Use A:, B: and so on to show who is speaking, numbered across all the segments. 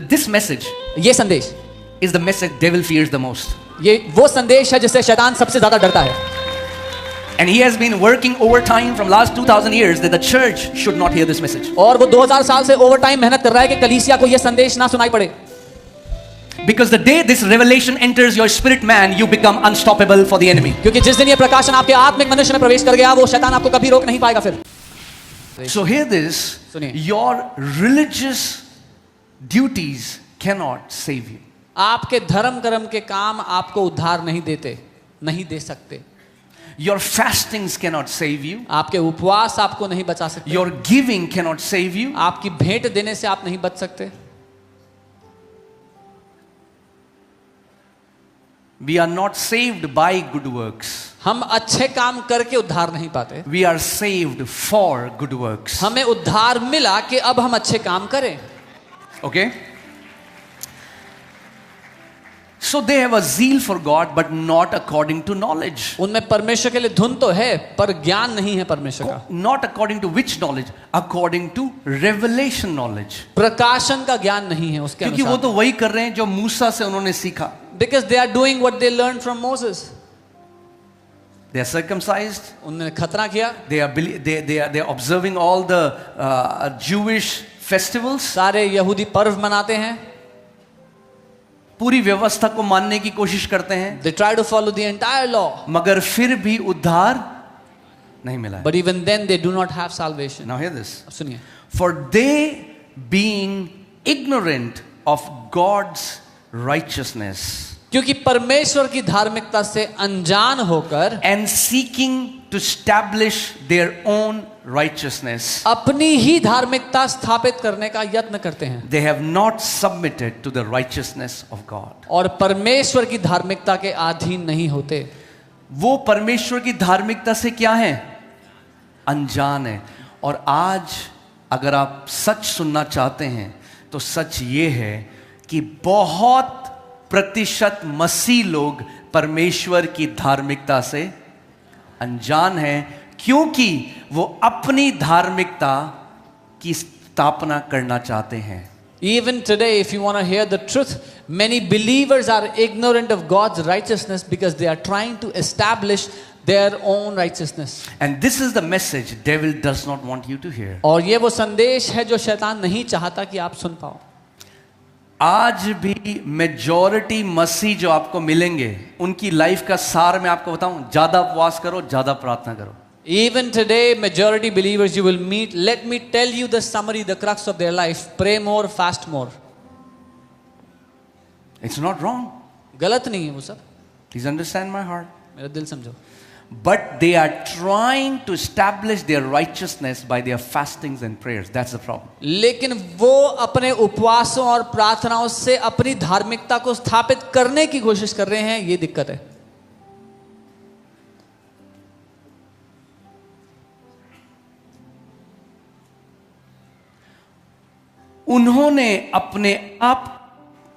A: this message
B: ये संदेश,
A: is the message devil fears the most.
B: ये वो संदेश है जिससे शैतान सबसे ज्यादा डरता है.
A: And he has been working overtime from last 2000 years that the church should not hear this message.
B: और वो 2000 साल से ओवरटाइम मेहनत कर रहा है कि कलीसिया को ये संदेश ना सुनाई पड़े.
A: Because the day this revelation enters your spirit man, you become unstoppable for the enemy.
B: क्योंकि जिस दिन ये प्रकाशन आपके आत्मिक मनुष्य में प्रवेश कर गया, वो शैतान आपको कभी रोक नहीं पाएगा फिर.
A: So hear this,
B: सुनिए.
A: your religious duties cannot save you.
B: आपके धर्म कर्म के काम आपको उद्धार नहीं देते, नहीं दे सकते.
A: Your fastings cannot save you.
B: आपके उपवास आपको नहीं बचा सकते.
A: Your giving cannot save you.
B: आपकी भेंट देने से आप नहीं बच सकते.
A: We are not saved by good works.
B: हम अच्छे काम करके उद्धार नहीं पाते.
A: We are saved for good works.
B: हमें उद्धार मिला कि अब हम अच्छे काम करें.
A: Okay? So they have a zeal for God but not according to knowledge.
B: उनमें परमेश्वर के लिए धुन तो है पर ज्ञान नहीं है परमेश्वर का.
A: Not according to which knowledge? According to revelation knowledge.
B: प्रकाशन का ज्ञान नहीं है उसके
A: क्योंकि वो
B: अनुसार.
A: तो वही कर रहे हैं जो मूसा से उन्होंने सीखा.
B: Because they are doing what they learned from Moses.
A: They are circumcised.
B: उन्होंने खतना किया.
A: They are observing all the Jewish festivals.
B: सारे यहूदी पर्व मनाते हैं.
A: पूरी व्यवस्था को मानने की कोशिश करते हैं.
B: They try to follow the entire law.
A: मगर फिर भी उद्धार नहीं मिला.
B: But even then they do not have salvation.
A: Now hear this.
B: अब सुनिए.
A: For they being ignorant of God's righteousness
B: क्योंकि परमेश्वर की धार्मिकता से अनजान होकर
A: and seeking to establish their own righteousness,
B: अपनी ही धार्मिकता स्थापित करने का यत्न करते हैं.
A: they have not submitted to the righteousness of God.
B: और परमेश्वर की धार्मिकता के अधीन नहीं होते.
A: वो परमेश्वर की धार्मिकता से क्या है? अनजान है. और आज अगर आप सच सुनना चाहते हैं तो सच ये है कि बहुत प्रतिशत मसीह लोग परमेश्वर की धार्मिकता से अनजान हैं, क्योंकि वो अपनी धार्मिकता की स्थापना करना चाहते हैं.
B: Even today, if you want to hear the truth, many believers are ignorant of God's righteousness because they are trying to establish their own righteousness.
A: And this is the message devil does not want you to hear.
B: और ये वो संदेश है जो शैतान नहीं चाहता कि आप सुन पाओ.
A: आज भी मेजॉरिटी मसीह जो आपको मिलेंगे, उनकी लाइफ का सार मैं आपको बताऊं, ज्यादा उपवास करो, ज्यादा प्रार्थना करो.
B: Even today, majority believers you will meet, let me tell you the summary, the crux of their life. Pray more, fast more.
A: It's not wrong.
B: गलत नहीं है वो सब.
A: Please understand my heart.
B: मेरा दिल समझो.
A: But they are trying to establish their righteousness by their fastings and prayers. That's the problem.
B: लेकिन वो अपने उपवासों और प्रार्थनाओं से अपनी धार्मिकता को स्थापित करने की कोशिश कर रहे हैं, ये दिक्कत है.
A: उन्होंने अपने आप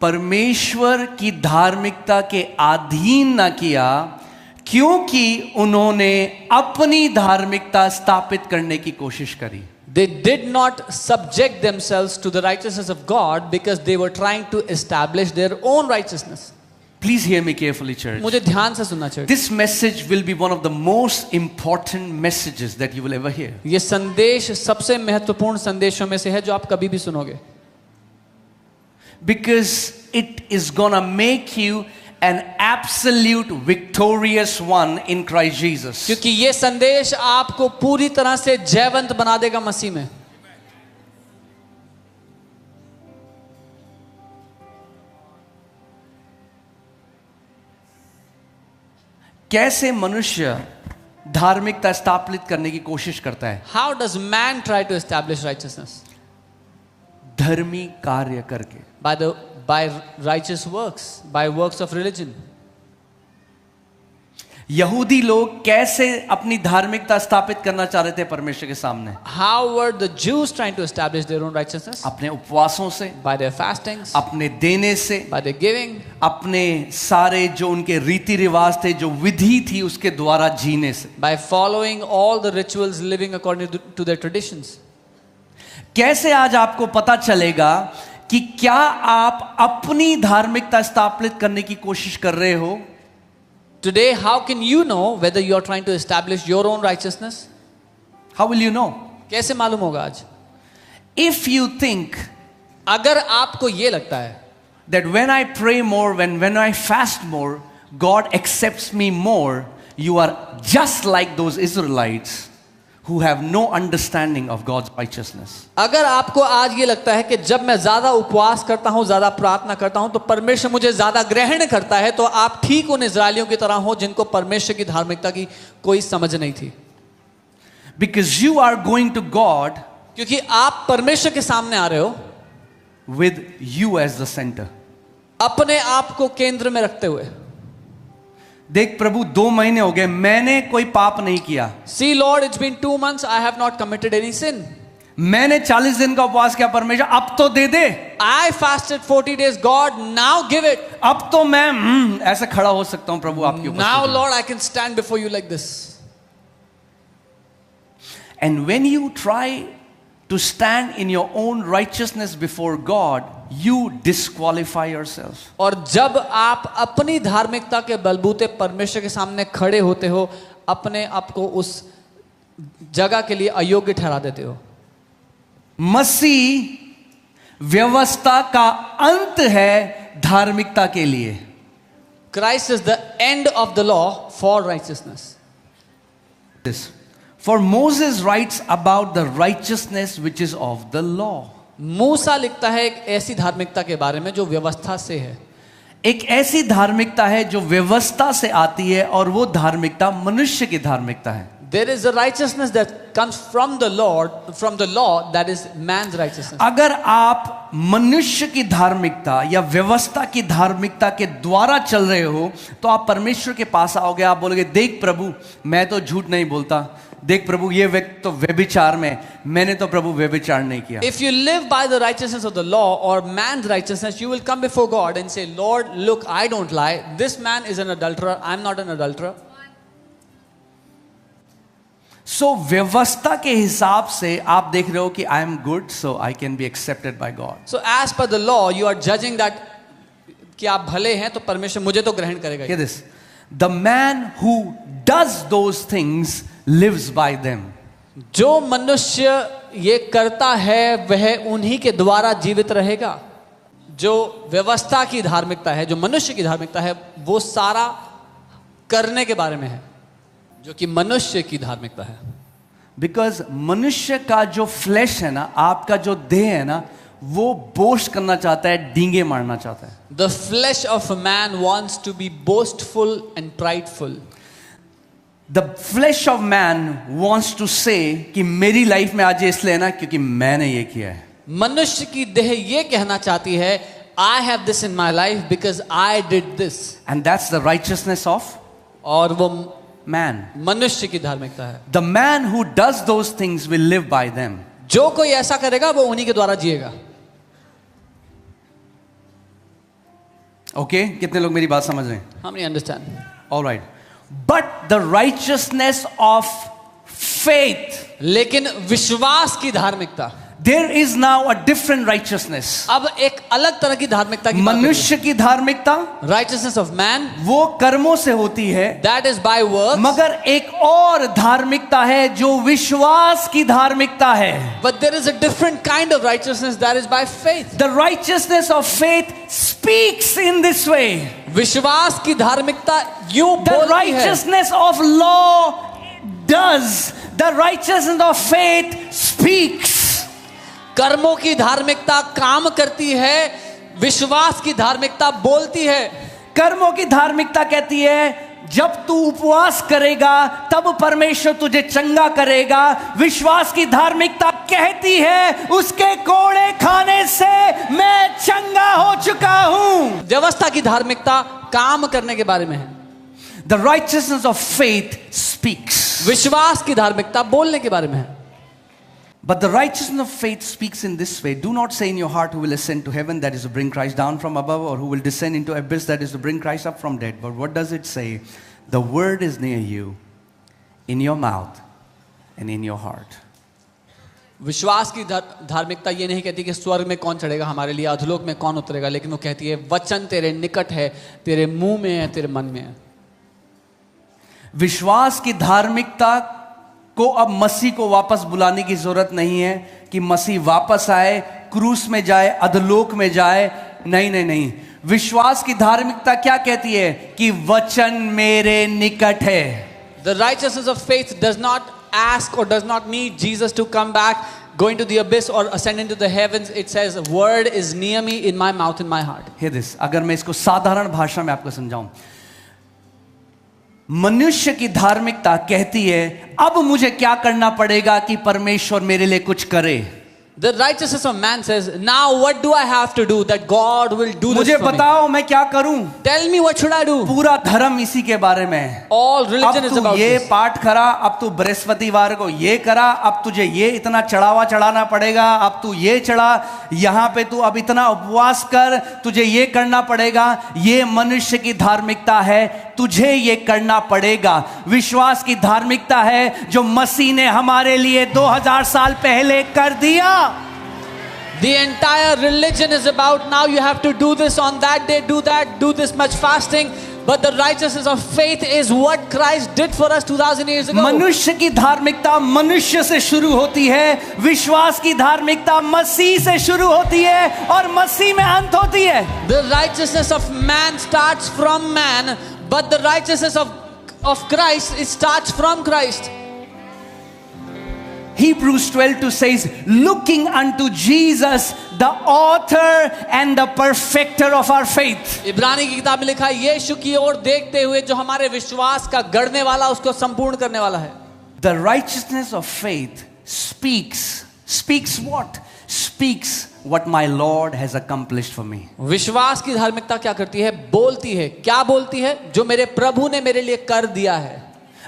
A: परमेश्वर की धार्मिकता के अधीन ना किया, क्योंकि उन्होंने अपनी धार्मिकता स्थापित करने की कोशिश करी.
B: They did not subject themselves to the righteousness of God because they were trying to establish their own righteousness.
A: Please hear me carefully, church.
B: मुझे ध्यान से सुनना चाहिए.
A: This message will be one of the most important messages that you will ever hear.
B: ये संदेश सबसे महत्वपूर्ण संदेशों में से है जो आप कभी भी सुनोगे.
A: Because it is gonna make you an absolute victorious one in Christ Jesus.
B: क्योंकि ये संदेश आपको पूरी तरह से जयवंत बना देगा मसीह में.
A: कैसे मनुष्य धार्मिकता स्थापित करने की कोशिश करता है?
B: How does man try to establish righteousness?
A: धर्मी कार्य करके.
B: By righteous works, by works of religion.
A: यहूदी लोग कैसे अपनी धार्मिकता स्थापित करना चाह रहे थे परमेश्वर के सामने?
B: How were the Jews trying to establish their own righteousness?
A: अपने उपवासों से,
B: By their fastings,
A: अपने देने से,
B: by their giving,
A: अपने सारे जो उनके रीति रिवाज थे, जो विधि थी, उसके द्वारा जीने से.
B: by following all the rituals, living according to their traditions.
A: कैसे आज आपको पता चलेगा कि क्या आप अपनी धार्मिकता स्थापित करने की कोशिश कर रहे हो?
B: Today, how can you know whether you are trying to establish your own righteousness?
A: How will you know?
B: कैसे मालूम होगा आज?
A: If you think
B: अगर आपको ये लगता है
A: that when I pray more, when I fast more, God accepts me more, you are just like those Israelites who have no understanding of God's righteousness.
B: अगर आपको आज ये लगता है कि जब मैं ज्यादा उपवास करता हूं, ज्यादा प्रार्थना करता हूं, तो परमेश्वर मुझे ज्यादा ग्रहण करता है, तो आप ठीक उन इजरायलियों की तरह हो जिनको परमेश्वर की धार्मिकता की कोई समझ नहीं थी.
A: Because you are going to God
B: क्योंकि आप परमेश्वर के सामने आ रहे हो
A: with you as the center.
B: अपने आप को केंद्र में रखते हुए.
A: देख प्रभु 2 महीने हो गए, मैंने कोई पाप नहीं किया.
B: See Lord, it's been 2 months, I have not committed any sin.
A: मैंने 40 दिन का उपवास किया, परमेश्वर अब तो दे दे.
B: I fasted 40 days, God, now give it.
A: अब तो मैं ऐसे खड़ा हो सकता हूं प्रभु आपके ऊपर.
B: Now Lord, I can stand before you like this.
A: And when you try to stand in your own righteousness before God, you disqualify yourself.
B: और जब आप अपनी धार्मिकता के बलबूते परमेश्वर के सामने खड़े होते हो, अपने आप को उस जगह के लिए अयोग्य ठहरा देते हो.
A: मसीह व्यवस्था का अंत है धार्मिकता के लिए.
B: Christ is the end of the law for righteousness.
A: This. For Moses writes about the righteousness which is of the law.
B: मूसा लिखता है एक ऐसी धार्मिकता के बारे में जो व्यवस्था से है.
A: एक ऐसी धार्मिकता है जो व्यवस्था से आती है, और वो धार्मिकता मनुष्य की धार्मिकता है.
B: There is a righteousness that comes from the Lord, from the law, that is man's righteousness.
A: अगर आप मनुष्य की धार्मिकता या व्यवस्था की धार्मिकता के द्वारा चल रहे हो, तो आप परमेश्वर के पास आओगे, आप बोलोगे देख प्रभु मैं तो झूठ नहीं बोलता, देख प्रभु ये व्यक्ति तो व्यभिचार में, मैंने तो प्रभु व्यभिचार नहीं किया.
B: If you live by the righteousness of the law or man's righteousness, you will come before God and say, Lord, look, I don't lie. This man is an adulterer. I'm not an adulterer.
A: So व्यवस्था के हिसाब से आप देख रहे हो कि I am good, so I can be accepted by God.
B: So as per the law, you are judging that कि आप भले हैं तो परमेश्वर मुझे तो ग्रहण करेगा.
A: Hear this. The man who does those things lives by them.
B: जो मनुष्य ये करता है वह उन्हीं के द्वारा जीवित रहेगा. जो व्यवस्था की धार्मिकता है, जो मनुष्य की धार्मिकता है, वो सारा करने के बारे में है, जो कि मनुष्य की धार्मिकता है.
A: Because मनुष्य का जो फ्लैश है ना, आपका जो देह है ना, वो बोस्ट करना चाहता है, डींगे मारना चाहता है.
B: The flesh of a man wants to be boastful and prideful.
A: The flesh of man wants to say कि मेरी लाइफ में आज इसलिए ना क्योंकि मैंने ये किया है.
B: मनुष्य की देह ये कहना चाहती है, I have this in my life because I did this.
A: And that's the righteousness of
B: और वो
A: man.
B: मनुष्य की धार्मिकता है.
A: The man who does those things will live by them.
B: जो कोई ऐसा करेगा वो उन्हीं के द्वारा जिएगा.
A: Okay? कितने लोग मेरी बात समझ रहे हैं?
B: How many understand?
A: All right. But the righteousness of faith,
B: लेकिन विश्वास की धार्मिकता,
A: there is now a different righteousness.
B: अब एक अलग तरह की धार्मिकता की बात
A: मनुष्य की धार्मिकता
B: करें. Righteousness of man,
A: वो कर्मों से होती है,
B: that is by works.
A: मगर एक और धार्मिकता है जो विश्वास की धार्मिकता है.
B: But there is a different kind of righteousness that is by faith.
A: The righteousness of faith speaks in this way.
B: विश्वास की धार्मिकता यूं
A: The
B: बोलती है.
A: righteousness of law does. The righteousness of faith speaks.
B: कर्मों की धार्मिकता काम करती है, विश्वास की धार्मिकता बोलती है.
A: कर्मों की धार्मिकता कहती है जब तू उपवास करेगा तब परमेश्वर तुझे चंगा करेगा. विश्वास की धार्मिकता कहती है उसके कोड़े खाने से मैं चंगा हो चुका हूं.
B: व्यवस्था की धार्मिकता काम करने के बारे में है.
A: The righteousness of faith speaks.
B: विश्वास की धार्मिकता बोलने के बारे में है.
A: But the righteousness of faith speaks in this way. Do not say in your heart who will ascend to heaven, that is to bring Christ down from above, or who will descend into abyss, that is to bring Christ up from dead. But what does it say? The word is near you, in your mouth and in your heart.
B: विश्वास की धार्मिकता ये नहीं कहती कि स्वर्ग में कौन चढ़ेगा हमारे लिए, अधोलोक में कौन उतरेगा, लेकिन वो कहती है वचन तेरे निकट है, तेरे मुंह में है, तेरे मन में है।
A: विश्वास की धार्मिकता को अब मसीह को वापस बुलाने की जरूरत नहीं है कि मसीह वापस आए, क्रूस में जाए, अधोलोक में जाए। नहीं नहीं नहीं, विश्वास की धार्मिकता क्या कहती है कि वचन मेरे निकट है।
B: The righteousness of faith does not ask or does not need Jesus to come back, go into the abyss or ascend into the heavens. It says, word is near me, in my mouth, in my heart.
A: Hear this, अगर मैं इसको साधारण भाषा में आपको समझाऊं, मनुष्य की धार्मिकता कहती है अब मुझे क्या करना पड़ेगा कि परमेश्वर मेरे लिए कुछ करे।
B: The righteousness of man says, now what do I have to do that God will do this
A: मुझे
B: for me?
A: बताओ मैं क्या करूं।
B: Tell me what should I do?
A: पूरा धर्म इसी के बारे में है।
B: All religion
A: अब
B: is
A: तू
B: about
A: ये
B: this.
A: पाठ करा, अब तू बृहस्पतिवार को ये करा, अब तुझे ये इतना चढ़ावा चढ़ाना पड़ेगा, अब तू ये चढ़ा, यहाँ पे तू अब इतना उपवास कर, तुझे ये करना पड़ेगा। ये मनुष्य की धार्मिकता है, तुझे ये करना पड़ेगा। विश्वास की धार्मिकता है जो मसीह ने हमारे लिए 2000 साल पहले कर दिया।
B: The entire religion is about now you have to do this on that day, do that, do this much fasting. But the righteousness of faith is what Christ did for us 2000 years ago.
A: मनुष्य की धार्मिकता मनुष्य से शुरू होती है, विश्वास की धार्मिकता मसीह से शुरू होती है और मसीह में अंत होती है।
B: The righteousness of man starts from man, but the righteousness of Christ, it starts from Christ.
A: Hebrews 12:2 says, looking unto Jesus, the author and the perfecter of our faith.
B: इब्रानी की किताब में लिखा है यीशु की ओर देखते हुए जो हमारे विश्वास का गढ़ने वाला, उसको संपूर्ण करने वाला है।
A: The righteousness of faith speaks what? Speaks what my Lord has accomplished for me.
B: विश्वास की धार्मिकता क्या करती है? बोलती है। क्या बोलती है? जो मेरे प्रभु ने मेरे लिए कर दिया है।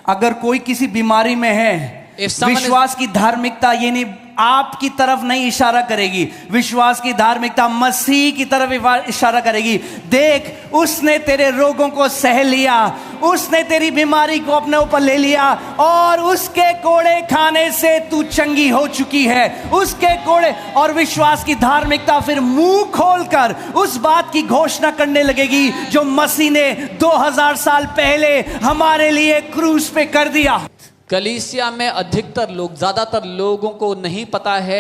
A: अगर कोई किसी बीमारी में है, विश्वास की धार्मिकता ये नहीं आपकी तरफ नहीं इशारा करेगी, विश्वास की धार्मिकता मसीह की तरफ इशारा करेगी। देख, उसने तेरे रोगों को सह लिया, उसने तेरी बीमारी को अपने ऊपर ले लिया और उसके कोड़े खाने से तू चंगी हो चुकी है। उसके कोड़े, और विश्वास की धार्मिकता फिर मुंह खोलकर उस बात की घोषणा करने लगेगी जो मसीह ने 2000 साल पहले हमारे लिए क्रूस पे कर दिया।
B: कलीसिया में अधिकतर लोग, ज्यादातर लोगों को नहीं पता है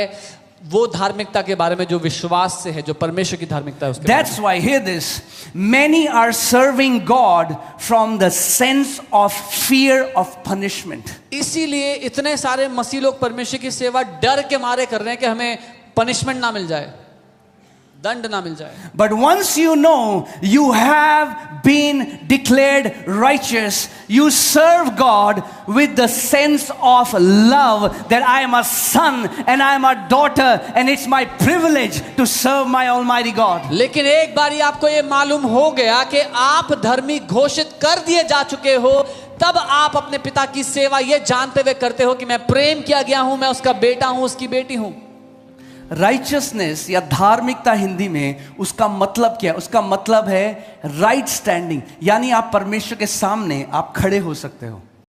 B: वो धार्मिकता के बारे में जो विश्वास से है, जो परमेश्वर की धार्मिकता है उसके।
A: That's why, hear this, many are serving God from the sense of fear of punishment.
B: इसीलिए इतने सारे मसीह लोग परमेश्वर की सेवा डर के मारे कर रहे हैं कि हमें पनिशमेंट ना मिल जाए, दंड ना मिल जाए।
A: But once you know you have been declared righteous, you serve God with the sense of love that I am a son and I am a daughter and it's my privilege to serve my Almighty God.
B: लेकिन एक बारी आपको ये मालूम हो गया कि आप धर्मी घोषित कर दिए जा चुके हो, तब आप अपने पिता की सेवा ये जानते हुए करते हो कि मैं प्रेम किया गया हूं, मैं उसका बेटा हूं, उसकी बेटी हूं।
A: राइचियसनेस या धार्मिकता हिंदी में उसका मतलब क्या है? उसका मतलब है राइट स्टैंडिंग, यानी आप परमेश्वर के सामने आप खड़े हो सकते हो।